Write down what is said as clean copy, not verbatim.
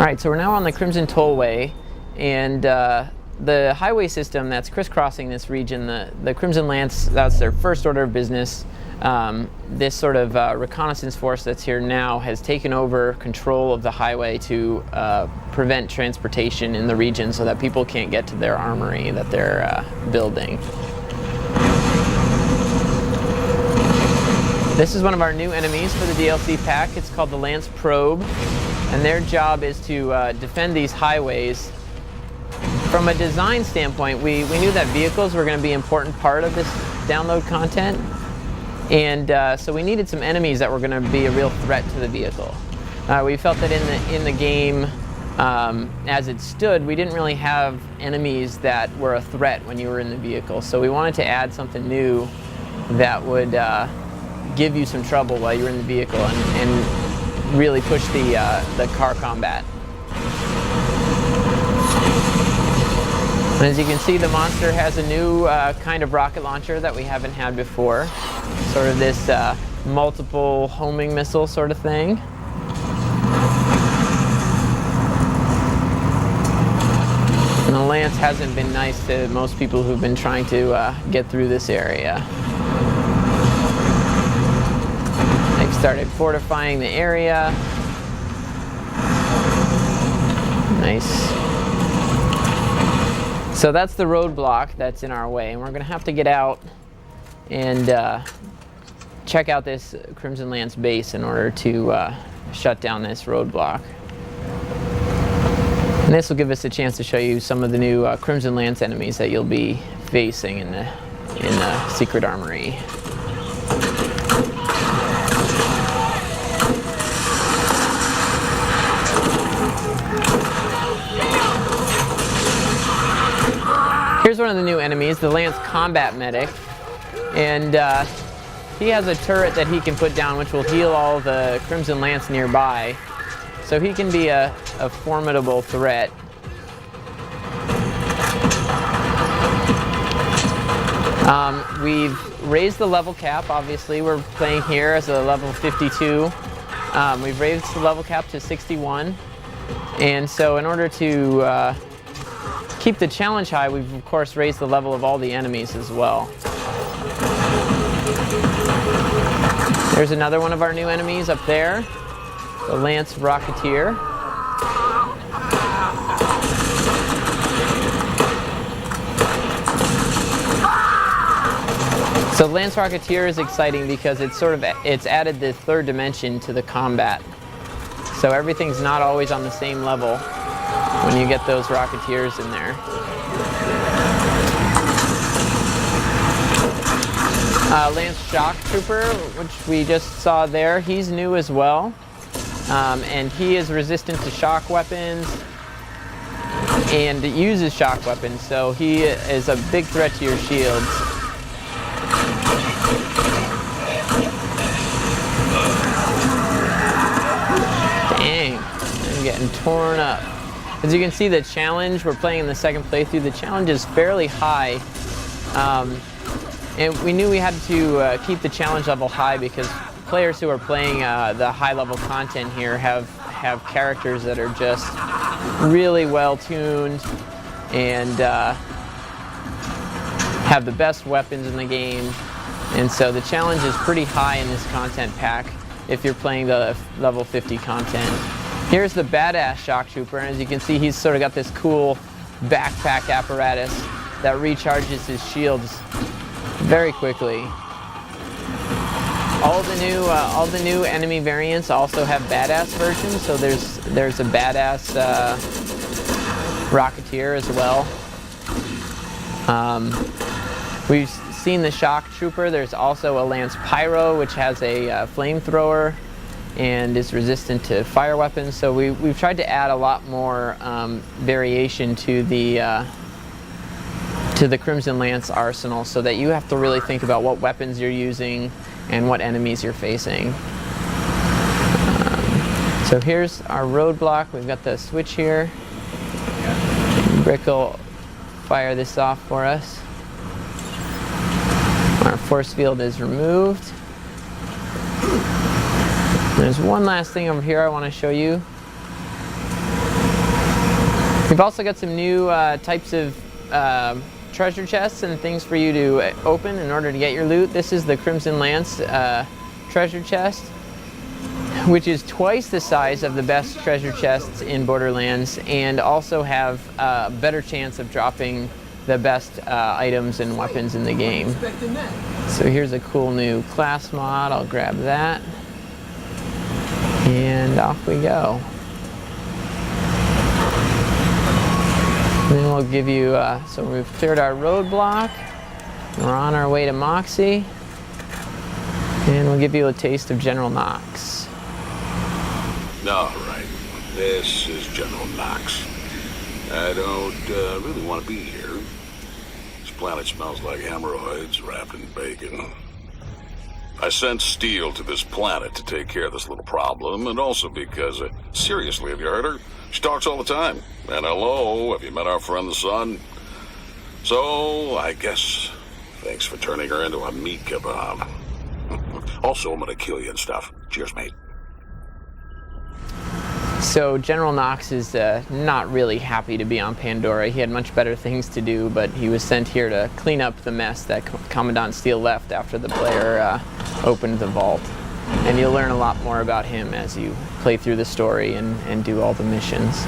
Alright, so we're now on the Crimson Tollway, and the highway system that's crisscrossing this region, the Crimson Lance, that's their first order of business. This sort of reconnaissance force that's here now has taken over control of the highway to prevent transportation in the region so that people can't get to their armory that they're building. This is one of our new enemies for the DLC pack. It's called the Lance Probe, and their job is to defend these highways. From a design standpoint, we knew that vehicles were going to be an important part of this download content, and so we needed some enemies that were going to be a real threat to the vehicle. We felt that in the game, as it stood, we didn't really have enemies that were a threat when you were in the vehicle, so we wanted to add something new that would give you some trouble while you were in the vehicle and really push the car combat. And as you can see, the monster has a new kind of rocket launcher that we haven't had before. Sort of this multiple homing missile sort of thing. And the Lance hasn't been nice to most people who've been trying to get through this area. They've started fortifying the area. Nice. So that's the roadblock that's in our way, and we're going to have to get out and check out this Crimson Lance base in order to shut down this roadblock. And this will give us a chance to show you some of the new Crimson Lance enemies that you'll be facing in the secret armory. Here's one of the new enemies, the Lance Combat Medic, and he has a turret that he can put down which will heal all the Crimson Lance nearby, so he can be a formidable threat. We've raised the level cap, obviously. We're playing here as a level 52. We've raised the level cap to 61, and so in order to keep the challenge high, we've of course raised the level of all the enemies as well. There's another one of our new enemies up there, the Lance Rocketeer. So Lance Rocketeer is exciting because it's added the third dimension to the combat. So everything's not always on the same level when you get those Rocketeers in there. Lance Shock Trooper, which we just saw there, he's new as well. And he is resistant to shock weapons and uses shock weapons, so he is a big threat to your shields. Dang, I'm getting torn up. As you can see, the challenge, we're playing in the second playthrough, the challenge is fairly high. And we knew we had to keep the challenge level high because players who are playing the high level content here have characters that are just really well tuned and have the best weapons in the game. And so the challenge is pretty high in this content pack if you're playing the level 50 content. Here's the badass Shock Trooper, and as you can see, he's sort of got this cool backpack apparatus that recharges his shields very quickly. All the new enemy variants also have badass versions, so there's a badass Rocketeer as well. We've seen the Shock Trooper. There's also a Lance Pyro, which has a flamethrower and is resistant to fire weapons. So we've tried to add a lot more variation to the Crimson Lance arsenal so that you have to really think about what weapons you're using and what enemies you're facing. So here's our roadblock. We've got the switch here. Brick will fire this off for us. Our force field is removed. There's one last thing over here I want to show you. We've also got some new types of treasure chests and things for you to open in order to get your loot. This is the Crimson Lance treasure chest, which is twice the size of the best treasure chests in Borderlands, and also have a better chance of dropping the best items and weapons in the game. So here's a cool new class mod. I'll grab that. And off we go. And then we'll give you, so we've cleared our roadblock. We're on our way to Moxie. And we'll give you a taste of General Knoxx. All right, this is General Knoxx. I don't really want to be here. This planet smells like hemorrhoids wrapped in bacon. I sent Steel to this planet to take care of this little problem, and also because, seriously, have you heard her? She talks all the time. And hello, have you met our friend the Sun? So, I guess, thanks for turning her into a meat kebab. Also, I'm gonna kill you and stuff. Cheers, mate. So General Knoxx is not really happy to be on Pandora. He had much better things to do, but he was sent here to clean up the mess that Commandant Steele left after the player opened the vault. And you'll learn a lot more about him as you play through the story and do all the missions.